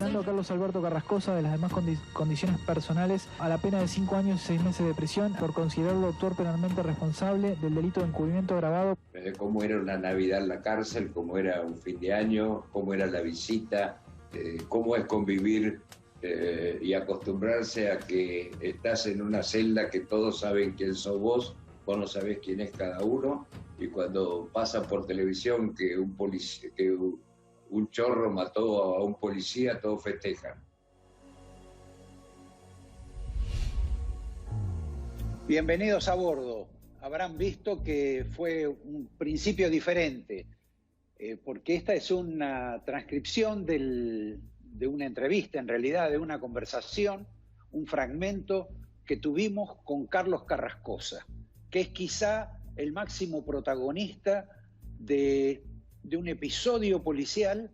condenando a Carlos Alberto Carrascosa de las demás condiciones personales a la pena de 5 años y 6 meses de prisión por considerarlo autor penalmente responsable del delito de encubrimiento agravado. Cómo era una Navidad en la cárcel, cómo era un fin de año, cómo era la visita, cómo es convivir y acostumbrarse a que estás en una celda que todos saben quién sos vos no sabés quién es cada uno, y cuando pasa por televisión que un chorro mató a un policía, todos festejan. Bienvenidos a bordo. Habrán visto que fue un principio diferente, porque esta es una transcripción de una entrevista, en realidad de una conversación, un fragmento que tuvimos con Carlos Carrascosa, que es quizá el máximo protagonista de un episodio policial,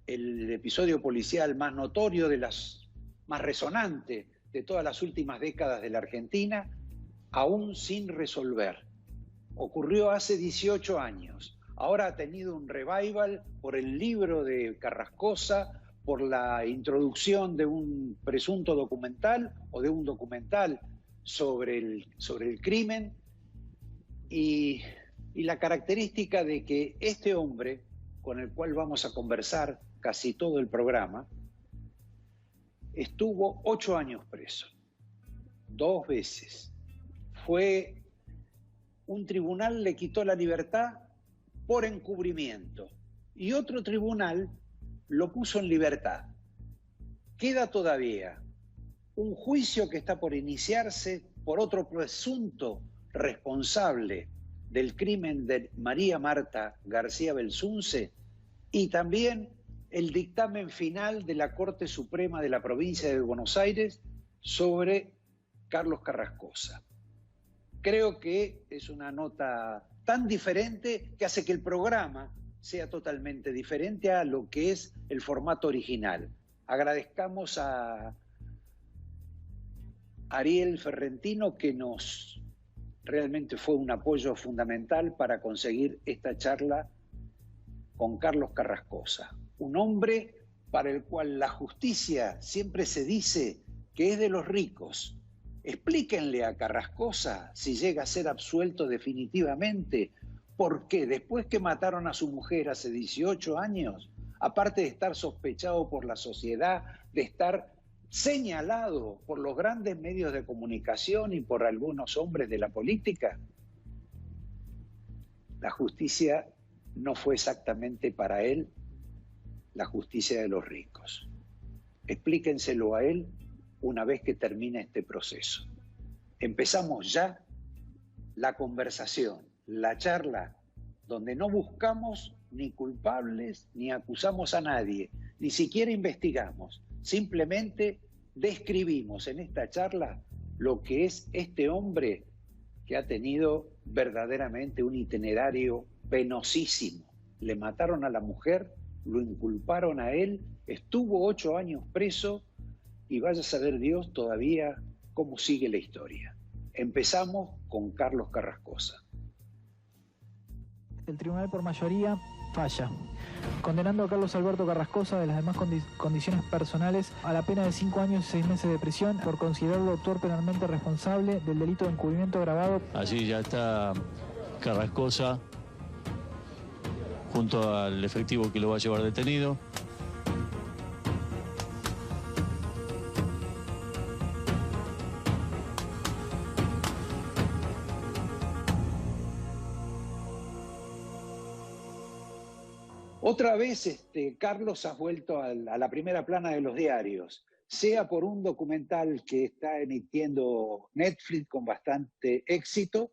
el episodio policial más notorio, más resonante de todas las últimas décadas de la Argentina, aún sin resolver. Ocurrió hace 18 años. Ahora ha tenido un revival por el libro de Carrascosa, por la introducción de un presunto documental o de un documental sobre el crimen, y la característica de que este hombre, con el cual vamos a conversar casi todo el programa, estuvo 8 años preso, 2 veces. Un tribunal le quitó la libertad por encubrimiento y otro tribunal lo puso en libertad. Queda todavía un juicio que está por iniciarse por otro presunto responsable del crimen de María Marta García Belsunce, y también el dictamen final de la Corte Suprema de la provincia de Buenos Aires sobre Carlos Carrascosa. Creo que es una nota tan diferente que hace que el programa sea totalmente diferente a lo que es el formato original. Agradezcamos a Ariel Ferrentino, que realmente fue un apoyo fundamental para conseguir esta charla con Carlos Carrascosa, un hombre para el cual la justicia siempre se dice que es de los ricos. Explíquenle a Carrascosa, si llega a ser absuelto definitivamente, por qué después que mataron a su mujer hace 18 años, aparte de estar sospechado por la sociedad, de estar señalado por los grandes medios de comunicación y por algunos hombres de la política, la justicia no fue exactamente para él la justicia de los ricos. Explíquenselo a él una vez que termine este proceso. Empezamos ya la conversación, la charla, donde no buscamos ni culpables ni acusamos a nadie, ni siquiera investigamos. Simplemente describimos en esta charla lo que es este hombre que ha tenido verdaderamente un itinerario penosísimo. Le mataron a la mujer, lo inculparon a él, estuvo 8 años preso y vaya a saber Dios todavía cómo sigue la historia. Empezamos con Carlos Carrascosa. El tribunal por mayoría falla, condenando a Carlos Alberto Carrascosa de las demás condiciones personales a la pena de 5 años y 6 meses de prisión por considerarlo autor penalmente responsable del delito de encubrimiento agravado. Allí ya está Carrascosa junto al efectivo que lo va a llevar detenido. Otra vez, Carlos, has vuelto a la primera plana de los diarios, sea por un documental que está emitiendo Netflix con bastante éxito,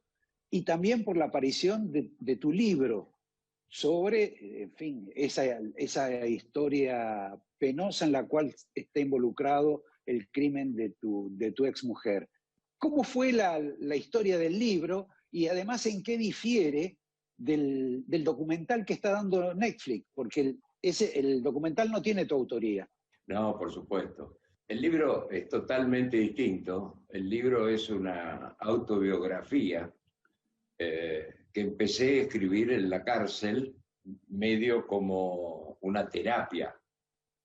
y también por la aparición de tu libro sobre, en fin, esa historia penosa en la cual está involucrado el crimen de tu exmujer. ¿Cómo fue la historia del libro y además en qué difiere del documental que está dando Netflix? Porque el documental no tiene tu autoría. No, por supuesto. El libro es totalmente distinto. El libro es una autobiografía que empecé a escribir en la cárcel, medio como una terapia.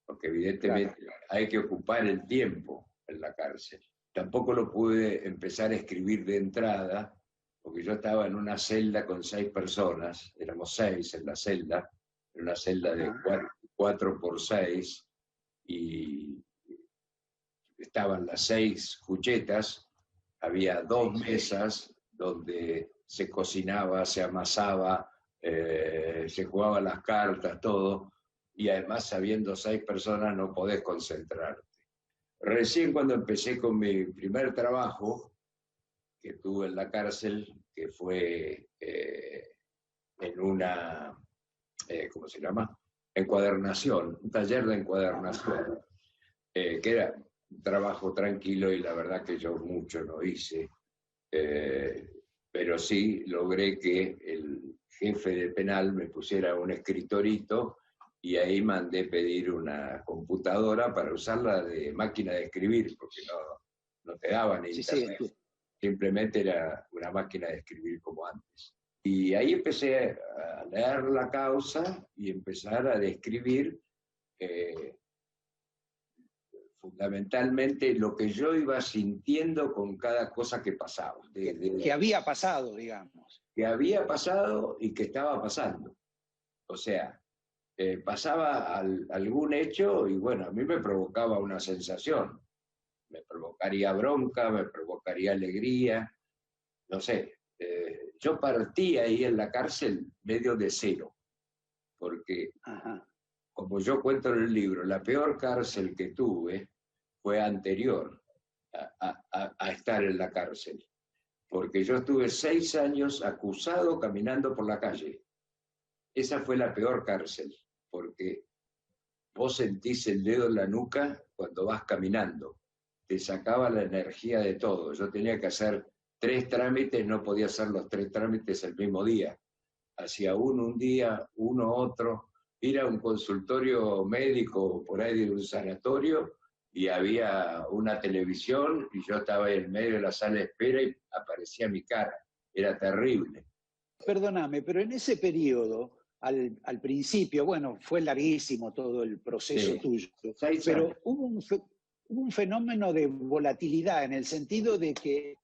porque evidentemente hay que ocupar el tiempo en la cárcel. Tampoco lo pude empezar a escribir de entrada, porque yo estaba en una celda con 6 personas, éramos 6 en la celda, en una celda de 4 por 6, y estaban las 6 cuchetas, había 2 mesas donde se cocinaba, se amasaba, se jugaban las cartas, todo, y además habiendo 6 personas no podés concentrarte. Recién cuando empecé con mi primer trabajo, que tuve en la cárcel, que fue en una, ¿cómo se llama? Encuadernación, un taller de encuadernación, que era un trabajo tranquilo y la verdad que yo mucho no hice, pero sí logré que el jefe de penal me pusiera un escritorito y ahí mandé pedir una computadora para usarla de máquina de escribir, porque no te daban internet. Sí. Simplemente era una máquina de escribir como antes. Y ahí empecé a leer la causa y empezar a describir fundamentalmente lo que yo iba sintiendo con cada cosa que pasaba. Que había pasado, digamos. Que había pasado y que estaba pasando. O sea, pasaba algún hecho y bueno, a mí me provocaba una sensación. Me provocaría bronca, me provocaría alegría, no sé. Yo partí ahí en la cárcel medio de cero, porque, como yo cuento en el libro, la peor cárcel que tuve fue anterior a estar en la cárcel, porque yo estuve 6 años acusado caminando por la calle. Esa fue la peor cárcel, porque vos sentís el dedo en la nuca cuando vas caminando, te sacaba la energía de todo. Yo tenía que hacer 3 trámites, no podía hacer los 3 trámites el mismo día. Hacía uno un día, uno otro, ir a un consultorio médico por ahí de un sanatorio y había una televisión y yo estaba en medio de la sala de espera y aparecía mi cara. Era terrible. Perdóname, pero en ese periodo, al principio, bueno, fue larguísimo todo el proceso tuyo, pero hubo un fenómeno de volatilidad en el sentido de que,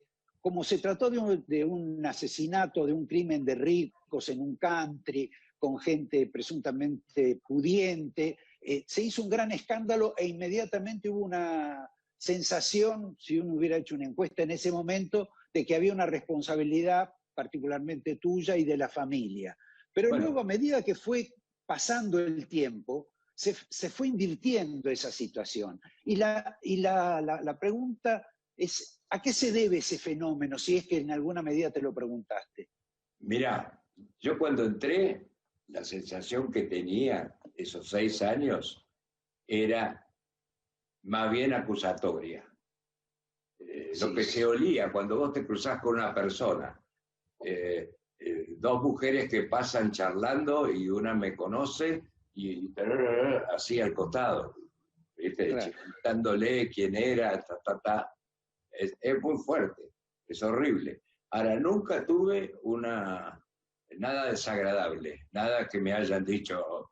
como se trató de un asesinato, de un crimen de ricos en un country, con gente presuntamente pudiente, se hizo un gran escándalo e inmediatamente hubo una sensación, si uno hubiera hecho una encuesta en ese momento, de que había una responsabilidad particularmente tuya y de la familia. Pero luego, a medida que fue pasando el tiempo, se fue invirtiendo esa situación. Y la pregunta es, ¿a qué se debe ese fenómeno? Si es que en alguna medida te lo preguntaste. Mirá, yo cuando entré, la sensación que tenía esos 6 años era más bien acusatoria. Lo que se olía cuando vos te cruzás con una persona, 2 mujeres que pasan charlando y una me conoce y así al costado, ¿viste? Dándole quién era, Es muy fuerte, es horrible. Ahora, nunca tuve nada desagradable, nada que me hayan dicho,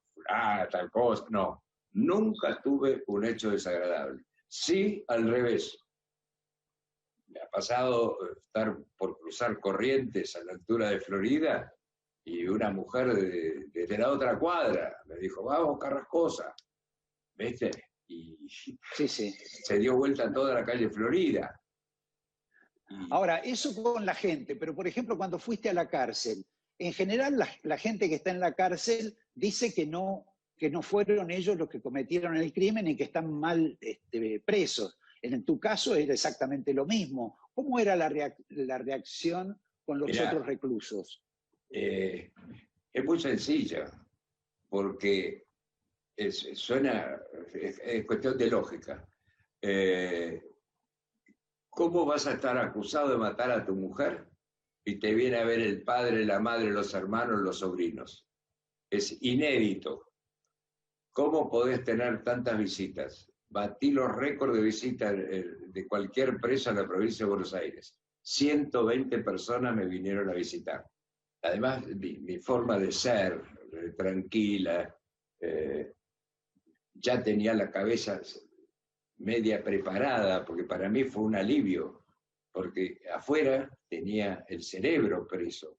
tal cosa, no. Nunca tuve un hecho desagradable. Sí, al revés. Me ha pasado estar por cruzar Corrientes a la altura de Florida y una mujer desde la otra cuadra me dijo, vamos, Carrascosa, ¿viste? Y se dio vuelta a toda la calle Florida. Ahora, eso con la gente, pero por ejemplo, cuando fuiste a la cárcel, en general la gente que está en la cárcel dice que no fueron ellos los que cometieron el crimen y que están mal presos. En tu caso era exactamente lo mismo. ¿Cómo era la reacción con los otros reclusos? Es muy sencilla, porque es cuestión de lógica. ¿Cómo vas a estar acusado de matar a tu mujer y te viene a ver el padre, la madre, los hermanos, los sobrinos? Es inédito. ¿Cómo podés tener tantas visitas? Batí los récords de visitas de cualquier preso en la provincia de Buenos Aires. 120 personas me vinieron a visitar. Además, mi forma de ser, tranquila, ya tenía la cabeza media preparada, porque para mí fue un alivio, porque afuera tenía el cerebro preso,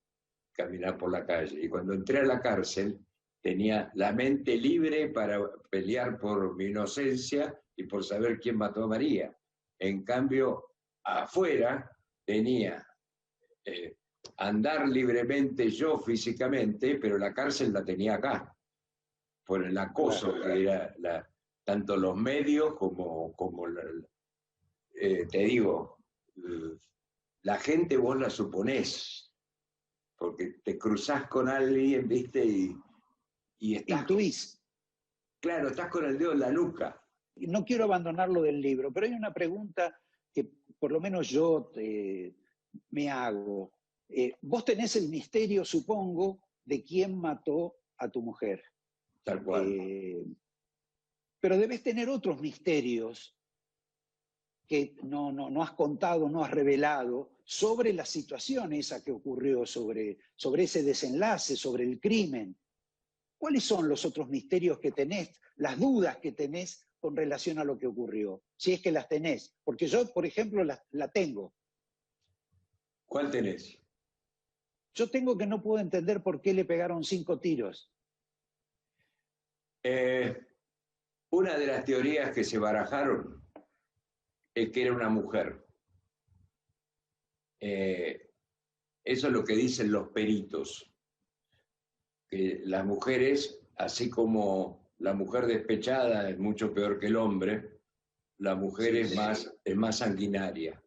caminar por la calle, y cuando entré a la cárcel tenía la mente libre para pelear por mi inocencia y por saber quién mató a María. En cambio, afuera tenía andar libremente yo físicamente, pero la cárcel la tenía acá, por el acoso que era tanto los medios como te digo, la gente vos la suponés, porque te cruzás con alguien, ¿viste? Y estás... Intuís. Claro, estás con el dedo en la nuca. No quiero abandonar lo del libro, pero hay una pregunta que por lo menos yo me hago. Vos tenés el misterio, supongo, de quién mató a tu mujer. Tal cual. Pero debes tener otros misterios que no has contado, no has revelado, sobre la situación esa que ocurrió, sobre ese desenlace, sobre el crimen. ¿Cuáles son los otros misterios que tenés, las dudas que tenés con relación a lo que ocurrió? Si es que las tenés. Porque yo, por ejemplo, la tengo. ¿Cuál tenés? Yo tengo que no puedo entender por qué le pegaron 5 tiros. Una de las teorías que se barajaron es que era una mujer. Eso es lo que dicen los peritos. Que las mujeres, así como la mujer despechada es mucho peor que el hombre, la mujer es más sanguinaria.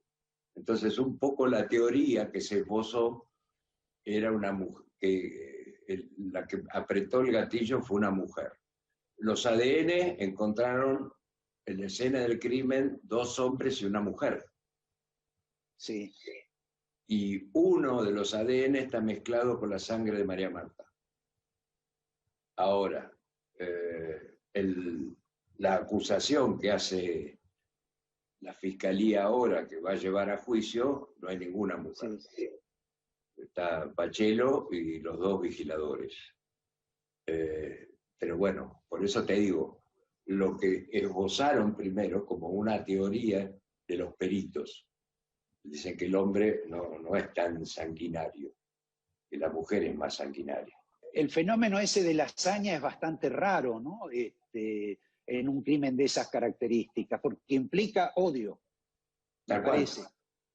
Entonces, un poco la teoría que se esbozó era una mujer, la que apretó el gatillo fue una mujer. Los ADN encontraron en la escena del crimen 2 hombres y una mujer. Sí. Y uno de los ADN está mezclado con la sangre de María Marta. Ahora, la acusación que hace la fiscalía ahora, que va a llevar a juicio, no hay ninguna mujer. Sí. Está Pachelo y los 2 vigiladores. Pero bueno, por eso te digo, lo que esbozaron primero como una teoría de los peritos. Dicen que el hombre no es tan sanguinario, que la mujer es más sanguinaria. El fenómeno ese de la hazaña es bastante raro, ¿no? En un crimen de esas características, porque implica odio. Tal cual.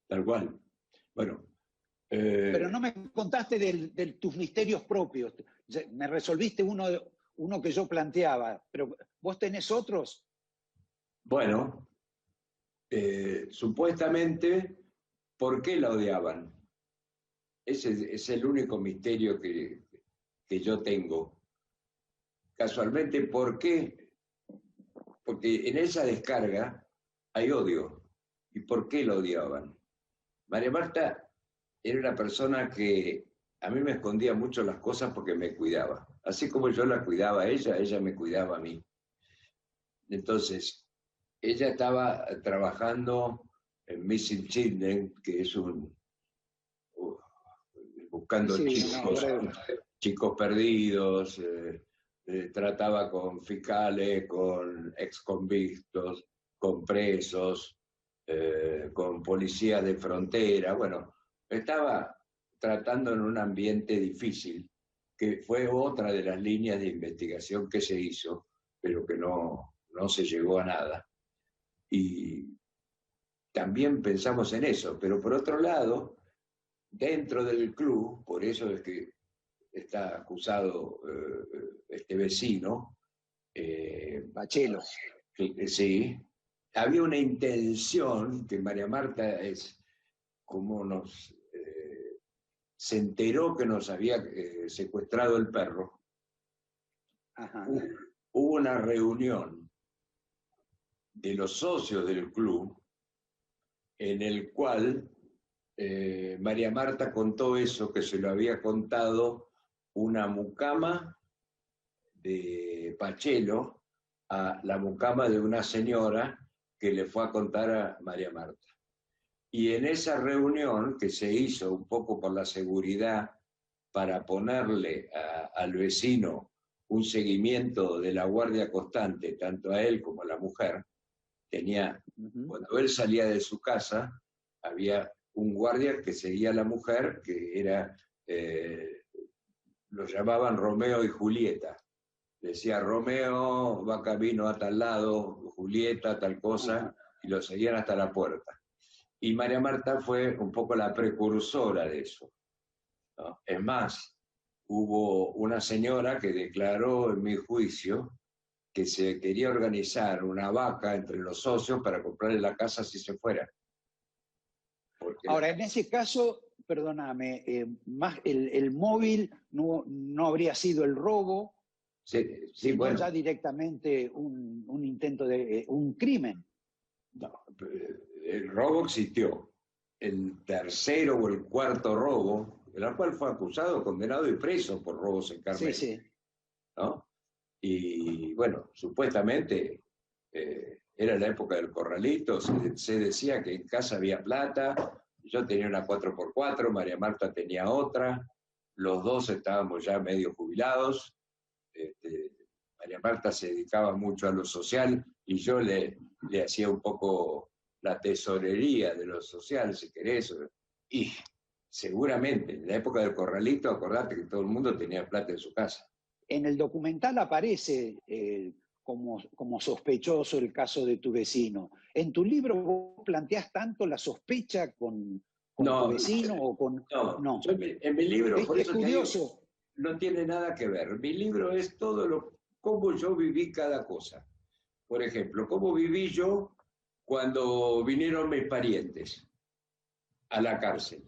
Tal cual. Bueno. Pero no me contaste de tus misterios propios. Me resolviste uno que yo planteaba, pero ¿vos tenés otros? Bueno, supuestamente, ¿por qué la odiaban? Ese es el único misterio que yo tengo. Casualmente, ¿por qué? Porque en esa descarga hay odio. ¿Y por qué la odiaban? María Marta era una persona que a mí me escondía mucho las cosas porque me cuidaba. Así como yo la cuidaba a ella me cuidaba a mí. Entonces, ella estaba trabajando en Missing Children, que es buscando chicos perdidos, trataba con fiscales, con exconvictos, con presos, con policías de frontera. Bueno, estaba tratando en un ambiente difícil, que fue otra de las líneas de investigación que se hizo, pero que no se llegó a nada. Y también pensamos en eso, pero por otro lado, dentro del club, por eso es que está acusado este vecino, Pachelo. Sí, había una intención que María Marta es como se enteró que nos había secuestrado el perro. Ajá. Hubo una reunión de los socios del club en el cual María Marta contó eso, que se lo había contado una mucama de Pachelo a la mucama de una señora que le fue a contar a María Marta. Y en esa reunión que se hizo un poco por la seguridad para ponerle al vecino un seguimiento de la guardia constante, tanto a él como a la mujer. Cuando él salía de su casa, había un guardia que seguía a la mujer, que era, lo llamaban Romeo y Julieta. Decía, Romeo va camino a tal lado, Julieta tal cosa, y lo seguían hasta la puerta. Y María Marta fue un poco la precursora de eso, ¿no? Es más, hubo una señora que declaró en mi juicio que se quería organizar una vaca entre los socios para comprarle la casa si se fuera. Ahora, en ese caso, perdóname, más el móvil no habría sido el robo, sí, sino bueno, ya directamente un intento de un crimen. No, el robo existió. El tercero o el cuarto robo, en el cual fue acusado, condenado y preso por robos en Carmel. Sí, sí. ¿No? Y bueno, supuestamente era la época del corralito, se decía que en casa había plata, yo tenía una 4x4, María Marta tenía otra, los dos estábamos ya medio jubilados, María Marta se dedicaba mucho a lo social y yo le hacía un poco la tesorería de lo social, si querés, y seguramente en la época del corralito, acordate que todo el mundo tenía plata en su casa. En el documental aparece como sospechoso el caso de tu vecino. ¿En tu libro vos planteás tanto la sospecha con tu vecino o con...? No. En mi libro, por Es eso curioso. te digo, no tiene nada que ver. Mi libro es cómo yo viví cada cosa. Por ejemplo, cómo viví yo cuando vinieron mis parientes a la cárcel.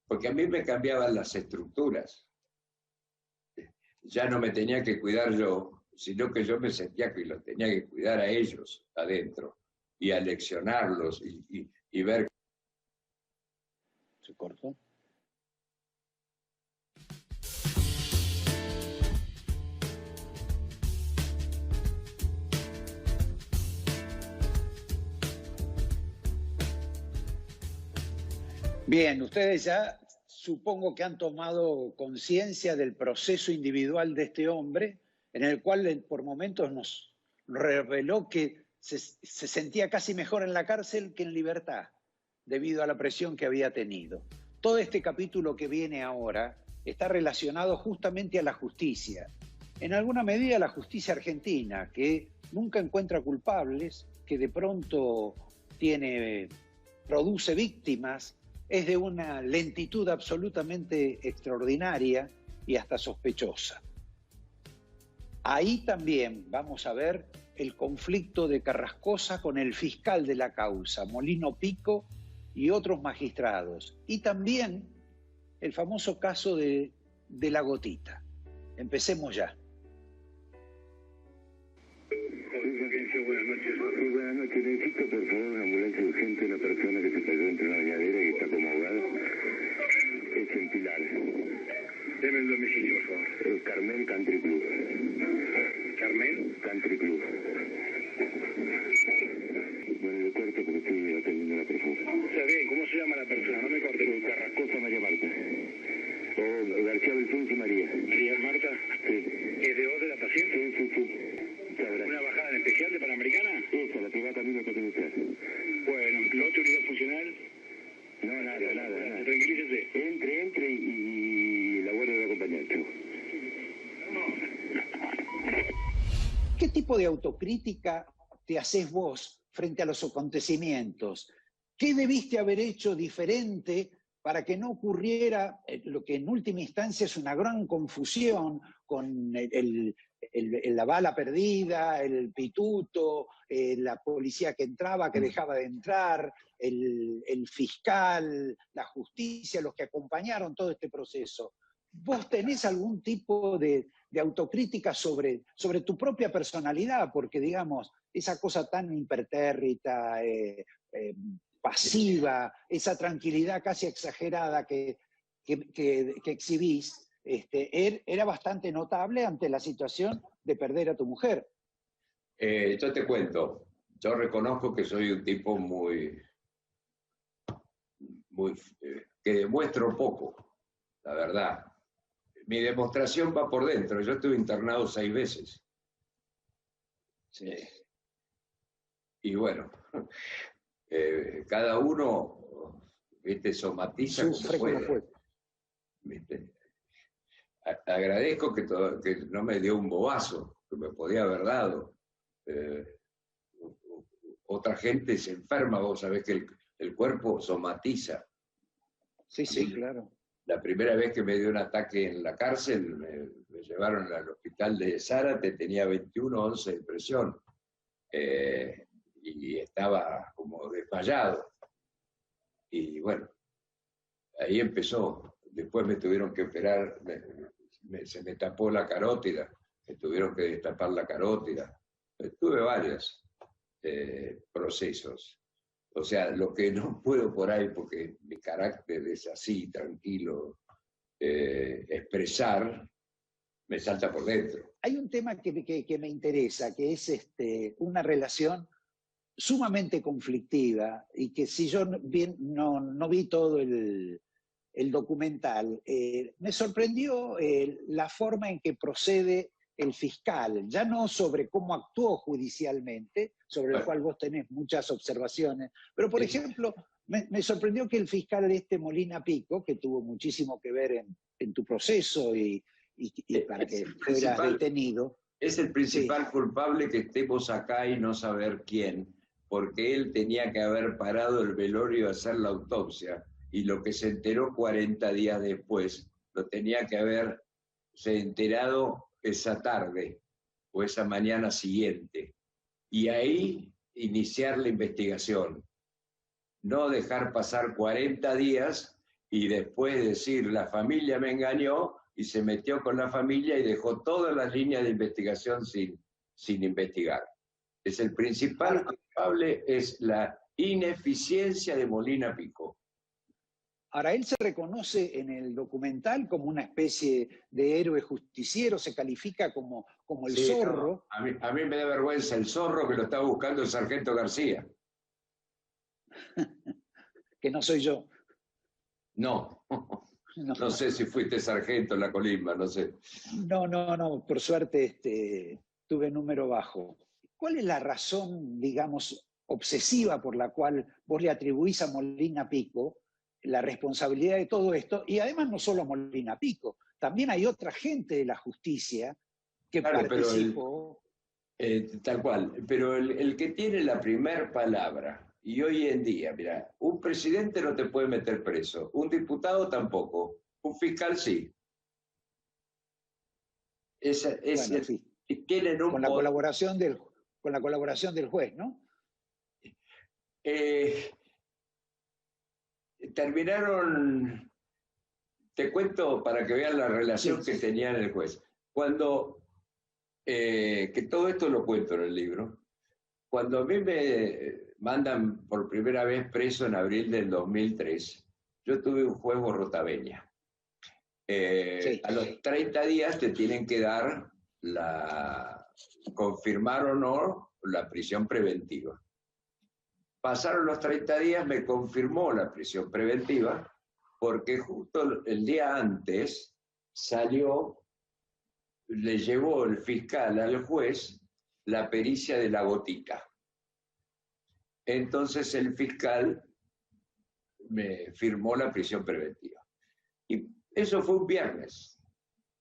Porque a mí me cambiaban las estructuras. Ya no me tenía que cuidar yo, sino que yo me sentía que los tenía que cuidar a ellos adentro y aleccionarlos y ver. ¿Se cortó? Bien, ustedes ya supongo que han tomado conciencia del proceso individual de este hombre, en el cual por momentos nos reveló que se sentía casi mejor en la cárcel que en libertad, debido a la presión que había tenido. Todo este capítulo que viene ahora está relacionado justamente a la justicia. En alguna medida la justicia argentina, que nunca encuentra culpables, que de pronto produce víctimas, es de una lentitud absolutamente extraordinaria y hasta sospechosa. Ahí también vamos a ver el conflicto de Carrascosa con el fiscal de la causa, Molino Pico, y otros magistrados. Y también el famoso caso de la gotita. Empecemos ya. Buenas noches. Sí, buenas noches. Necesito, por favor, una ambulancia urgente, una persona que se cayó entre una bañadera y está como ahogada. Es en Pilar. Deme el domicilio, por favor. Carmel Country Club. ¿Carmel? Country Club. Bueno, le corto porque estoy atendiendo a la persona. Está bien, ¿cómo se llama la persona? No me corte. Carrascosa María Marta. O García Belsunce María. ¿María Marta? Sí. ¿Es de voz de la paciente? Sí, sí, sí. ¿Una bajada en especial de Panamericana? Esa, la que va camino a Potencial. Bueno, ¿la otra unidad funcional? No, nada. Tranquilícese. Entre y la guardia de acompañante. ¿Qué tipo de autocrítica te haces vos frente a los acontecimientos? ¿Qué debiste haber hecho diferente para que no ocurriera lo que en última instancia es una gran confusión con la bala perdida, el pituto, la policía que entraba, que dejaba de entrar, el fiscal, la justicia, los que acompañaron todo este proceso? ¿Vos tenés algún tipo de autocrítica sobre tu propia personalidad? Porque, digamos, esa cosa tan impertérrita, pasiva, esa tranquilidad casi exagerada que exhibís, era bastante notable ante la situación de perder a tu mujer. Yo te cuento, yo reconozco que soy un tipo que demuestro poco, la verdad. mi demostración va por dentro. Yo estuve internado 6 veces. Sí. Y bueno, cada uno, ¿viste? Somatiza como puede. ¿Viste? Agradezco que no me dio un bobazo, que me podía haber dado. Otra gente se enferma, vos sabés que el cuerpo somatiza. Sí, sí, claro. La primera vez que me dio un ataque en la cárcel, me llevaron al hospital de Zárate, tenía 21/11 de presión. Y estaba como desmayado. Y bueno, ahí empezó. Después me tuvieron que operar, se me tapó la carótida, me tuvieron que destapar la carótida. Tuve varios procesos. O sea, lo que no puedo por ahí, porque mi carácter es así, tranquilo, expresar, me salta por dentro. Hay un tema que me interesa, que es una relación sumamente conflictiva y que si yo bien no vi todo el documental, me sorprendió la forma en que procede el fiscal, ya no sobre cómo actuó judicialmente, sobre el cual vos tenés muchas observaciones, pero por ejemplo, me sorprendió que el fiscal Molina Pico, que tuvo muchísimo que ver en tu proceso y para que fueras detenido. Es el principal culpable que estemos acá y no saber quién, porque él tenía que haber parado el velorio a hacer la autopsia, y lo que se enteró 40 días después, lo tenía que haberse enterado esa tarde o esa mañana siguiente, y ahí iniciar la investigación. No dejar pasar 40 días y después decir, la familia me engañó, y se metió con la familia y dejó todas las líneas de investigación sin investigar. Es el principal culpable, es la ineficiencia de Molina Pico. Ahora, él se reconoce en el documental como una especie de héroe justiciero, se califica como el zorro. No, a mí me da vergüenza el zorro que lo está buscando el sargento García. Que no soy yo. No. No sé si fuiste sargento en la colimba, no sé. No, por suerte tuve número bajo. ¿Cuál es la razón, digamos, obsesiva por la cual vos le atribuís a Molina Pico la responsabilidad de todo esto? Y además no solo a Molina Pico, también hay otra gente de la justicia que participó. Tal cual, pero el que tiene la primer palabra, y hoy en día, mira, un presidente no te puede meter preso, un diputado tampoco, un fiscal sí. Sí. Tienen un con la colaboración del juez, ¿no? Terminaron, te cuento para que vean la relación que tenían el juez. Cuando, que todo esto lo cuento en el libro, cuando a mí me mandan por primera vez preso en abril del 2003, yo tuve un juez Borrotaveña. A los 30 días te tienen que dar confirmar o no la prisión preventiva. Pasaron los 30 días, me confirmó la prisión preventiva, porque justo el día antes le llevó el fiscal al juez la pericia de la gotita. Entonces el fiscal me firmó la prisión preventiva. Y eso fue un viernes.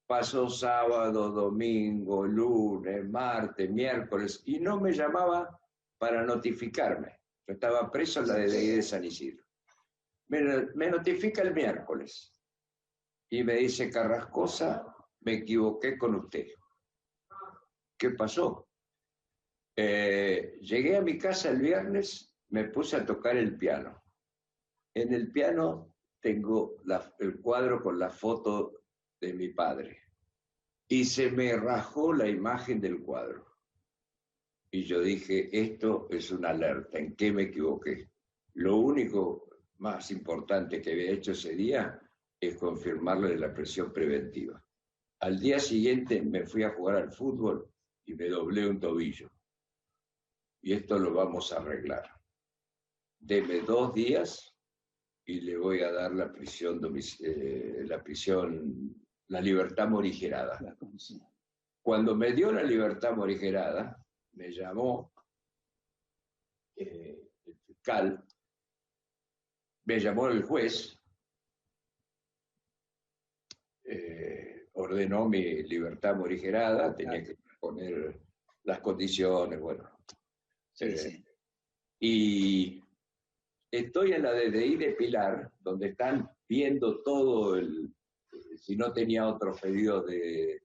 Pasó sábado, domingo, lunes, martes, miércoles, y no me llamaba para notificarme. Yo estaba preso en la DDI de San Isidro. Me notifica el miércoles y me dice, Carrascosa, me equivoqué con usted. ¿Qué pasó? Llegué a mi casa el viernes, me puse a tocar el piano. En el piano tengo el cuadro con la foto de mi padre. Y se me rajó la imagen del cuadro. Y yo dije, esto es una alerta, ¿en qué me equivoqué? Lo único más importante que había hecho ese día es confirmarle la prisión preventiva. Al día siguiente me fui a jugar al fútbol y me doblé un tobillo. Y esto lo vamos a arreglar. Deme 2 días y le voy a dar la prisión la libertad morigerada. Sí. Cuando me dio la libertad morigerada, me llamó el fiscal, me llamó el juez, ordenó mi libertad morigerada, tenía que poner las condiciones, bueno. Sí. Y estoy en la DDI de Pilar, donde están viendo todo si no tenía otros pedidos de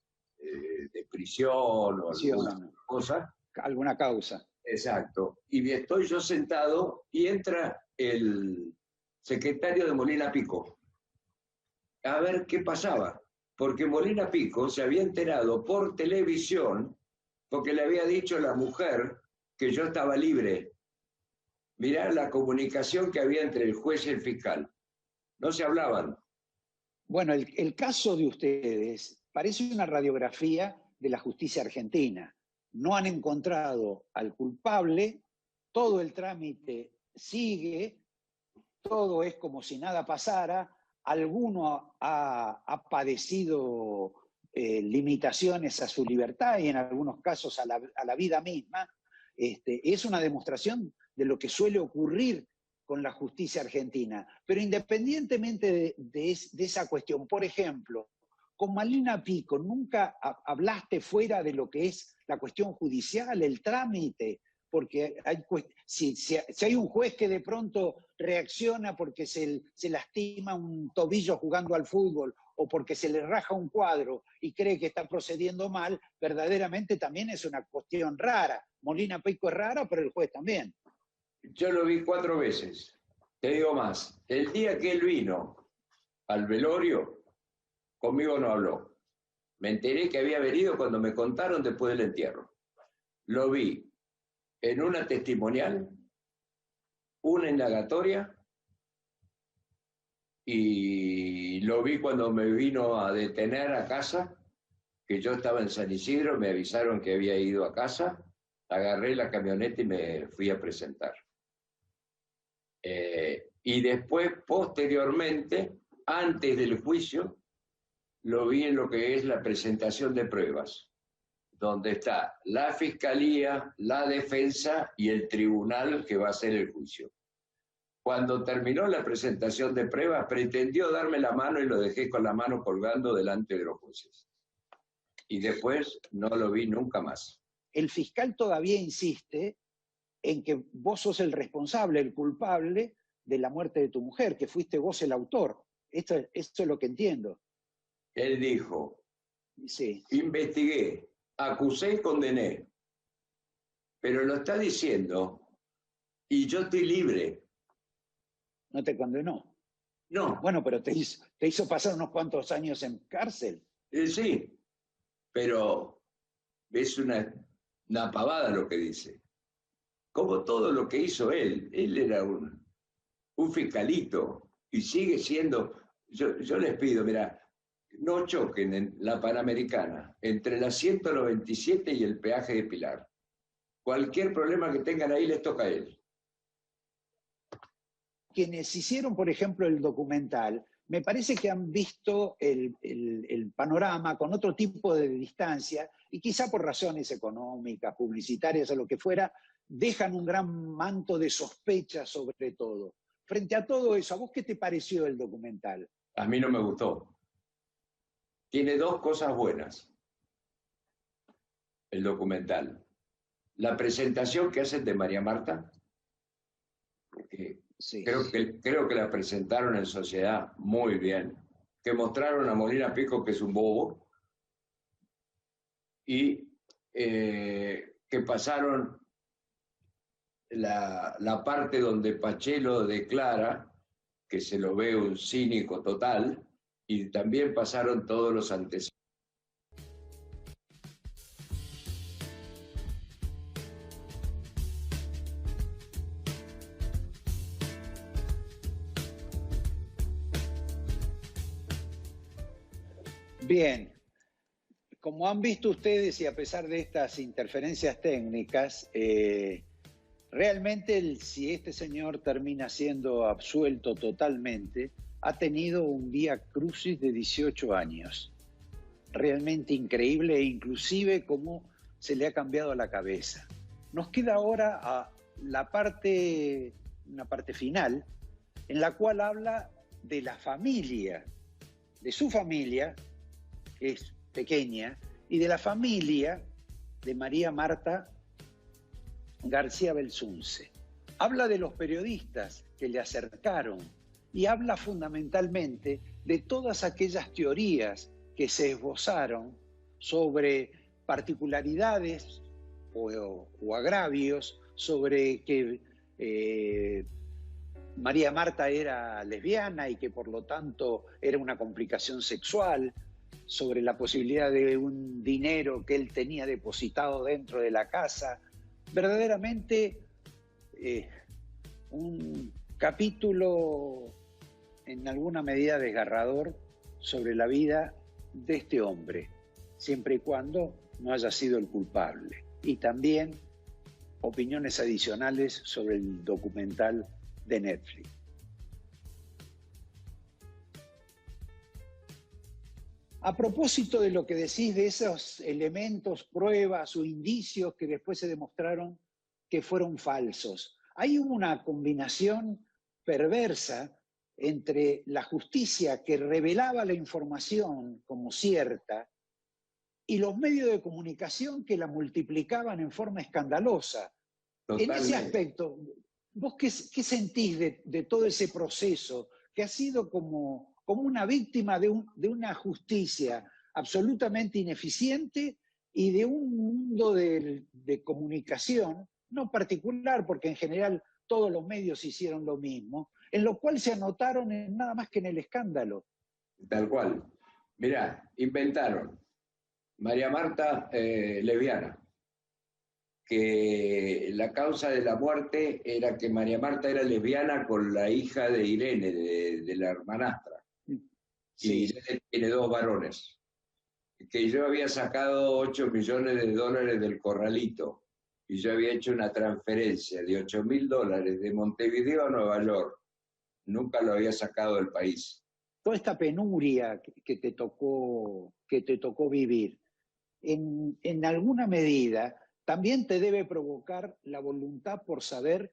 prisión o alguna cosa. Alguna causa. Exacto. Y estoy yo sentado y entra el secretario de Molina Pico a ver qué pasaba. Porque Molina Pico se había enterado por televisión, porque le había dicho a la mujer que yo estaba libre. Mirá la comunicación que había entre el juez y el fiscal. No se hablaban. Bueno, el caso de ustedes parece una radiografía de la justicia argentina. No han encontrado al culpable, todo el trámite sigue, todo es como si nada pasara, alguno ha padecido limitaciones a su libertad y en algunos casos a la vida misma. Es una demostración de lo que suele ocurrir con la justicia argentina. Pero independientemente de esa cuestión, por ejemplo, con Molina Pico, ¿nunca hablaste fuera de lo que es la cuestión judicial, el trámite? Porque si hay un juez que de pronto reacciona porque se lastima un tobillo jugando al fútbol o porque se le raja un cuadro y cree que está procediendo mal, verdaderamente también es una cuestión rara. Molina Pico es rara, pero el juez también. Yo lo vi 4 veces. Te digo más, el día que él vino al velorio, conmigo no habló. Me enteré que había venido cuando me contaron después del entierro. Lo vi en una testimonial, una indagatoria, y lo vi cuando me vino a detener a casa, que yo estaba en San Isidro, me avisaron que había ido a casa, agarré la camioneta y me fui a presentar. Y después, posteriormente, antes del juicio, lo vi en lo que es la presentación de pruebas, donde está la fiscalía, la defensa y el tribunal que va a hacer el juicio. Cuando terminó la presentación de pruebas, pretendió darme la mano y lo dejé con la mano colgando delante de los jueces. Y después no lo vi nunca más. El fiscal todavía insiste en que vos sos el responsable, el culpable de la muerte de tu mujer, que fuiste vos el autor. Esto es lo que entiendo. Él dijo, sí. Investigué, acusé y condené, pero lo está diciendo y yo estoy libre. ¿No te condenó? No. Bueno, pero te hizo pasar unos cuantos años en cárcel. Sí, pero es una pavada lo que dice. Como todo lo que hizo él era un fiscalito y sigue siendo. Yo les pido, mira, no choquen en la Panamericana entre la 197 y el peaje de Pilar. Cualquier problema que tengan ahí les toca a él. Quienes hicieron, por ejemplo, el documental, me parece que han visto el panorama con otro tipo de distancia y quizá por razones económicas, publicitarias o lo que fuera, dejan un gran manto de sospecha sobre todo. Frente a todo eso, ¿a vos qué te pareció el documental? A mí no me gustó. Tiene 2 cosas buenas, el documental. La presentación que hacen de María Marta, que sí. Creo que la presentaron en sociedad muy bien, que mostraron a Molina Pico que es un bobo, y que pasaron la parte donde Pachelo declara que se lo ve un cínico total, y también pasaron todos los antecedentes. Bien, como han visto ustedes y a pesar de estas interferencias técnicas, realmente si este señor termina siendo absuelto totalmente, ha tenido un vía crucis de 18 años. realmente increíble e inclusive cómo se le ha cambiado la cabeza. Nos queda ahora una parte final, en la cual habla de la familia, de su familia, que es pequeña, y de la familia de María Marta García Belsunce. Habla de los periodistas que le acercaron y habla fundamentalmente de todas aquellas teorías que se esbozaron sobre particularidades o agravios, sobre que María Marta era lesbiana y que por lo tanto era una complicación sexual, sobre la posibilidad de un dinero que él tenía depositado dentro de la casa. Verdaderamente un capítulo en alguna medida desgarrador sobre la vida de este hombre, siempre y cuando no haya sido el culpable. Y también opiniones adicionales sobre el documental de Netflix. A propósito de lo que decís de esos elementos, pruebas o indicios que después se demostraron que fueron falsos, hay una combinación perversa entre la justicia que revelaba la información como cierta y los medios de comunicación que la multiplicaban en forma escandalosa. Totalmente. En ese aspecto, ¿vos qué sentís de todo ese proceso que ha sido como una víctima de una justicia absolutamente ineficiente y de un mundo de comunicación, no particular, porque en general todos los medios hicieron lo mismo, en lo cual se anotaron nada más que en el escándalo? Tal cual. Mirá, inventaron María Marta lesbiana, que la causa de la muerte era que María Marta era lesbiana con la hija de Irene, de la hermanastra. Sí. Y Irene tiene 2 varones. Que yo había sacado $8 millones del corralito y yo había hecho una transferencia de $8.000 de Montevideo a Nueva York. Nunca lo había sacado del país. Toda esta penuria que te tocó vivir, en alguna medida también te debe provocar la voluntad por saber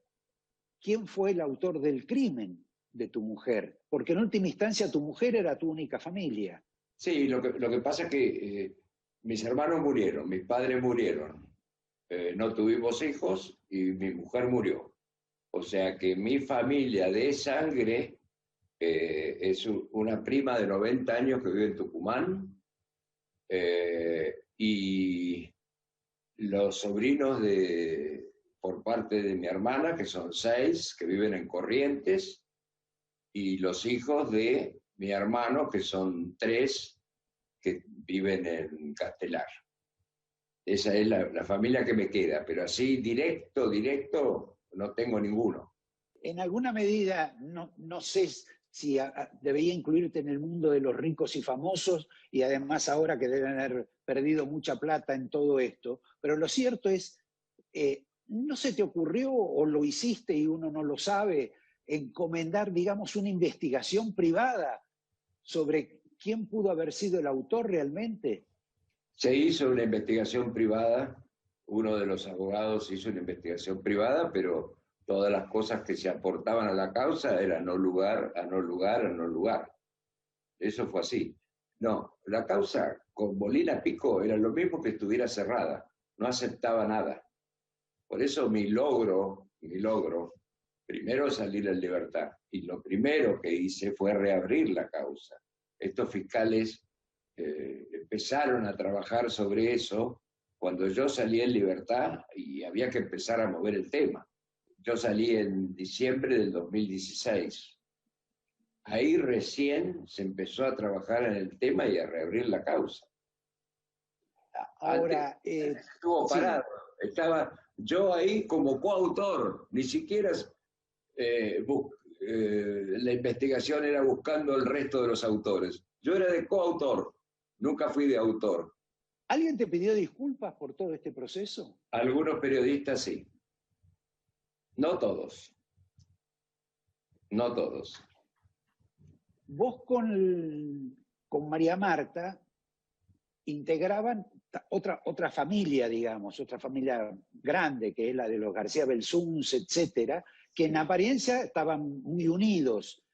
quién fue el autor del crimen de tu mujer, porque en última instancia tu mujer era tu única familia. Sí, lo que pasa es que mis hermanos murieron, mis padres murieron, no tuvimos hijos y mi mujer murió. O sea que mi familia de sangre es una prima de 90 años que vive en Tucumán, y los sobrinos por parte de mi hermana, que son 6, que viven en Corrientes, y los hijos de mi hermano, que son 3, que viven en Castelar. Esa es la familia que me queda, pero así directo, no tengo ninguno. En alguna medida, no sé si debería incluirte en el mundo de los ricos y famosos, y además ahora que deben haber perdido mucha plata en todo esto, pero lo cierto es, ¿no se te ocurrió o lo hiciste y uno no lo sabe, encomendar, digamos, una investigación privada sobre quién pudo haber sido el autor realmente? Se hizo una investigación privada, uno de los abogados hizo una investigación privada, pero todas las cosas que se aportaban a la causa eran no lugar. Eso fue así. No, la causa con Molina Pico era lo mismo que estuviera cerrada, no aceptaba nada. Por eso mi logro, primero salir en libertad, y lo primero que hice fue reabrir la causa. Estos fiscales empezaron a trabajar sobre eso cuando yo salí en libertad y había que empezar a mover el tema. Yo salí en diciembre del 2016. Ahí recién se empezó a trabajar en el tema y a reabrir la causa. Ahora, estuvo parado. Sí. Estaba yo ahí como coautor, ni siquiera la investigación era buscando el resto de los autores. Yo era de coautor, nunca fui de autor. ¿Alguien te pidió disculpas por todo este proceso? Algunos periodistas sí. No todos. Vos con María Marta integraban otra familia, digamos, otra familia grande, que es la de los García Belsunce, etcétera, que en apariencia estaban muy unidos.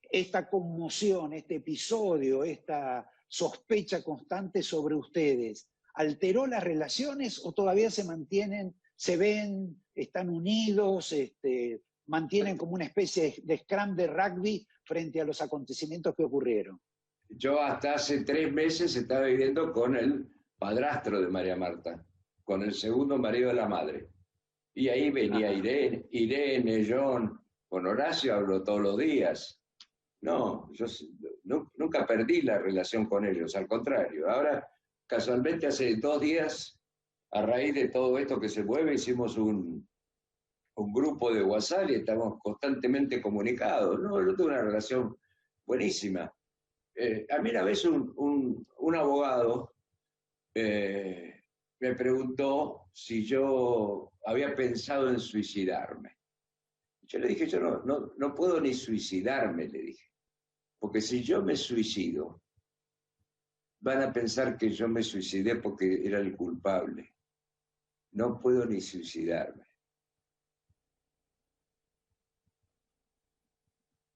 Esta conmoción, este episodio, esta sospecha constante sobre ustedes, ¿alteró las relaciones o todavía se mantienen, se ven, están unidos, mantienen como una especie de scrum de rugby frente a los acontecimientos que ocurrieron? Yo hasta hace 3 meses estaba viviendo con el padrastro de María Marta, con el segundo marido de la madre. Y ahí venía Irene, John, con Horacio hablo todos los días. No, yo nunca perdí la relación con ellos, al contrario. Ahora, casualmente, hace 2 días, a raíz de todo esto que se mueve, hicimos un grupo de WhatsApp y estamos constantemente comunicados. No, yo tengo una relación buenísima. A mí una vez un abogado me preguntó si yo había pensado en suicidarme. Yo le dije, yo no puedo ni suicidarme, le dije. Porque si yo me suicido, van a pensar que yo me suicidé porque era el culpable. No puedo ni suicidarme.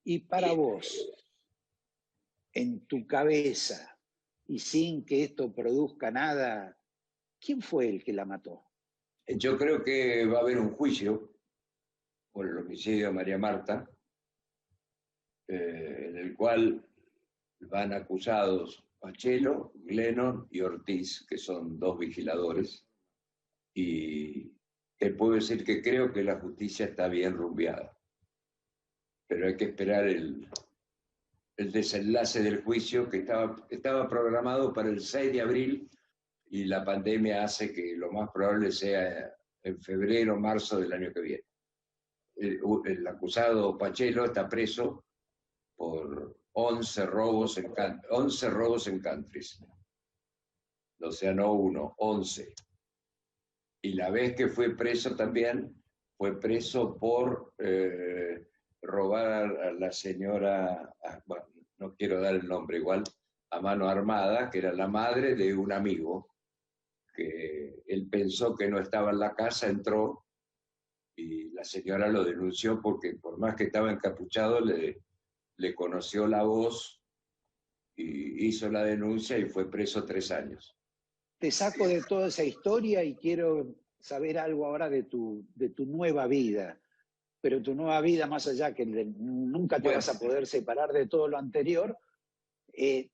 Y para vos, en tu cabeza, y sin que esto produzca nada, ¿quién fue el que la mató? Yo creo que va a haber un juicio por el homicidio de María Marta, en el cual van acusados Pachelo, Glennon y Ortiz, que son 2 vigiladores, y te puedo decir que creo que la justicia está bien rumbeada, pero hay que esperar el desenlace del juicio, que estaba programado para el 6 de abril, y la pandemia hace que lo más probable sea en febrero o marzo del año que viene. El acusado Pachelo está preso por 11 robos en countries. O sea, no 1, 11. Y la vez que fue preso también, fue preso por robar a la señora, bueno, no quiero dar el nombre igual, a mano armada, que era la madre de un amigo, que él pensó que no estaba en la casa, entró, y la señora lo denunció porque por más que estaba encapuchado, le conoció la voz y hizo la denuncia y fue preso 3 años. Te saco de toda esa historia y quiero saber algo ahora de tu nueva vida. Pero tu nueva vida, más allá que nunca te vas a poder separar de todo lo anterior, ¿qué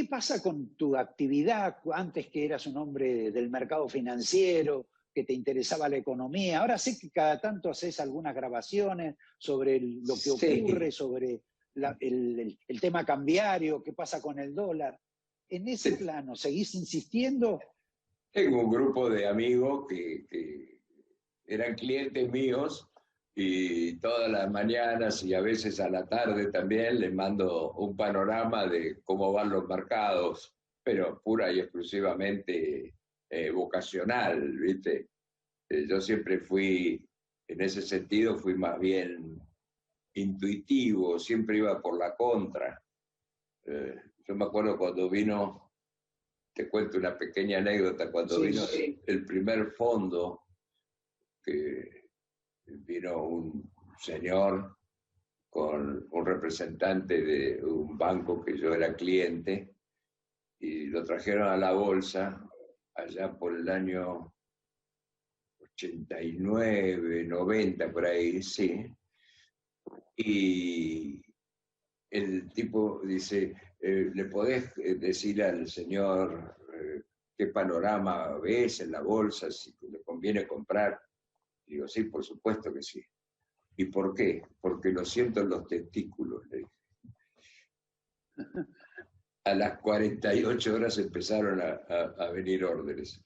pasa con tu actividad antes, que eras un hombre del mercado financiero, que te interesaba la economía? Ahora sé que cada tanto haces algunas grabaciones sobre lo que ocurre, sobre el tema cambiario, qué pasa con el dólar. En ese plano, ¿seguís insistiendo? Tengo un grupo de amigos que eran clientes míos, y todas las mañanas y a veces a la tarde también les mando un panorama de cómo van los mercados, pero pura y exclusivamente vocacional, ¿viste? Yo siempre fui, en ese sentido, fui más bien intuitivo, siempre iba por la contra. Yo me acuerdo cuando vino, te cuento una pequeña anécdota, cuando vino el primer fondo, que vino un señor con un representante de un banco que yo era cliente, y lo trajeron a la bolsa allá por el año 89, 90, por ahí, sí. Y el tipo dice, ¿le podés decir al señor qué panorama ves en la bolsa, si le conviene comprar? Digo, sí, por supuesto que sí. ¿Y por qué? Porque lo siento en los testículos, le dije. A las 48 horas empezaron a venir órdenes.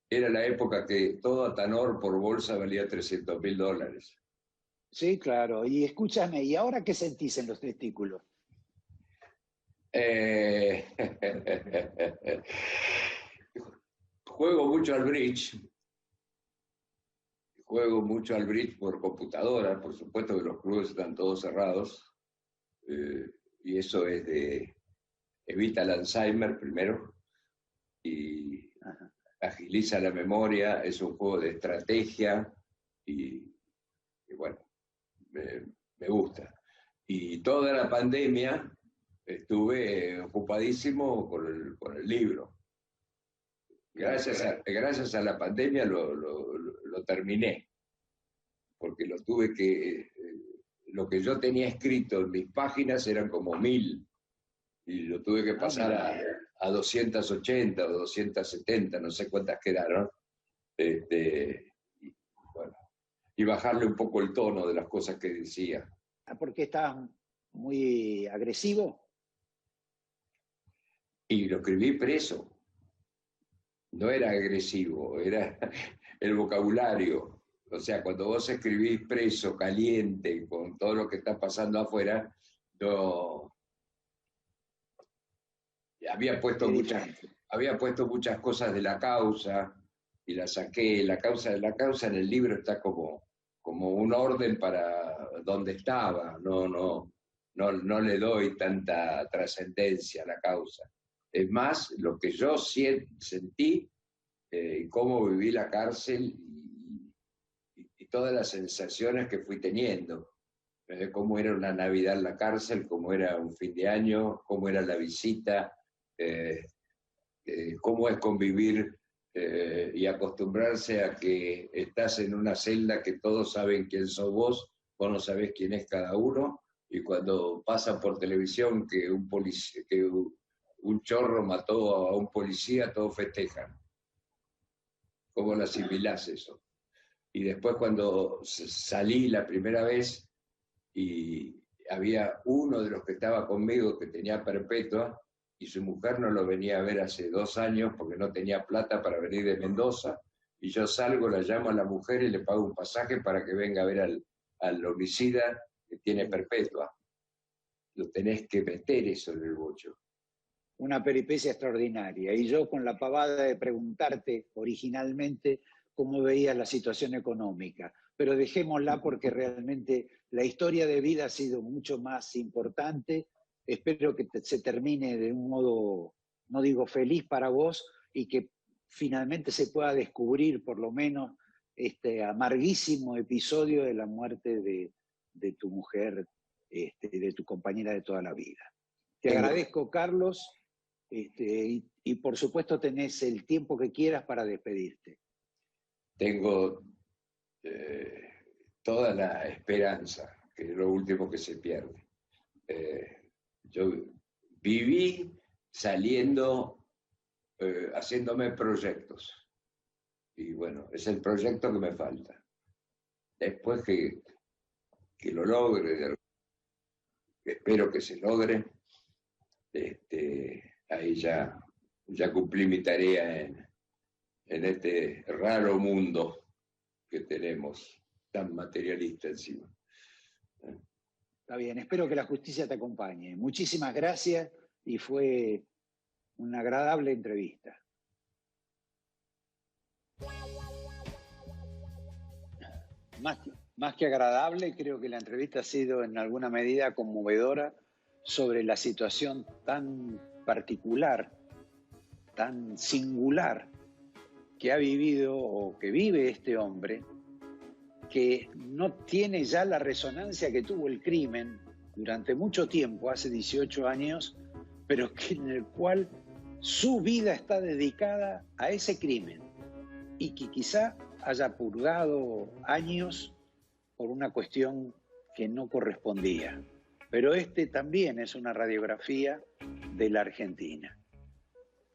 Era la época que todo Atanor por bolsa valía $300.000. Sí, claro. Y escúchame, ¿y ahora qué sentís en los testículos? Juego mucho al bridge. Juego mucho al bridge por computadora, por supuesto que los clubes están todos cerrados, y eso evita el Alzheimer primero, y agiliza la memoria, es un juego de estrategia y bueno, me gusta. Y toda la pandemia estuve ocupadísimo con el libro. Gracias a la pandemia lo terminé, porque lo que yo tenía escrito en mis páginas eran como 1000, y lo tuve que pasar a 280 o 270, no sé cuántas quedaron, y bajarle un poco el tono de las cosas que decía. ¿Por qué estabas muy agresivo? Y lo escribí preso. No era agresivo, era el vocabulario. O sea, cuando vos escribís preso, caliente, con todo lo que está pasando afuera, había puesto muchas cosas de la causa y las saqué. La causa en el libro está como un orden para donde estaba. No le doy tanta trascendencia a la causa. Es más, lo que yo sentí, cómo viví la cárcel y todas las sensaciones que fui teniendo. Cómo era una Navidad en la cárcel, cómo era un fin de año, cómo era la visita, cómo es convivir y acostumbrarse a que estás en una celda que todos saben quién sos vos no sabés quién es cada uno, y cuando pasa por televisión que un chorro mató a un policía, todos festejan. ¿Cómo lo asimilás eso? Y después cuando salí la primera vez y había uno de los que estaba conmigo que tenía perpetua y su mujer no lo venía a ver hace 2 años porque no tenía plata para venir de Mendoza, y yo salgo, la llamo a la mujer y le pago un pasaje para que venga a ver al homicida que tiene perpetua. Lo tenés que meter eso en el bocho. Una peripecia extraordinaria. Y yo con la pavada de preguntarte originalmente cómo veías la situación económica. Pero dejémosla porque realmente la historia de vida ha sido mucho más importante. Espero que se termine de un modo, no digo feliz para vos, y que finalmente se pueda descubrir por lo menos este amarguísimo episodio de la muerte de tu mujer, de tu compañera de toda la vida. Te agradezco, Carlos. Y por supuesto tenés el tiempo que quieras para despedirte. Tengo toda la esperanza, que es lo último que se pierde. Yo viví saliendo, haciéndome proyectos, y bueno, es el proyecto que me falta. Después que lo logre, espero que se logre, ahí ya cumplí mi tarea en este raro mundo que tenemos, tan materialista encima. Está bien, espero que la justicia te acompañe. Muchísimas gracias y fue una agradable entrevista. Más que agradable, creo que la entrevista ha sido en alguna medida conmovedora sobre la situación tan particular, tan singular que ha vivido o que vive este hombre, que no tiene ya la resonancia que tuvo el crimen durante mucho tiempo, hace 18 años, pero en el cual su vida está dedicada a ese crimen y que quizá haya purgado años por una cuestión que no correspondía. Pero también es una radiografía de la Argentina.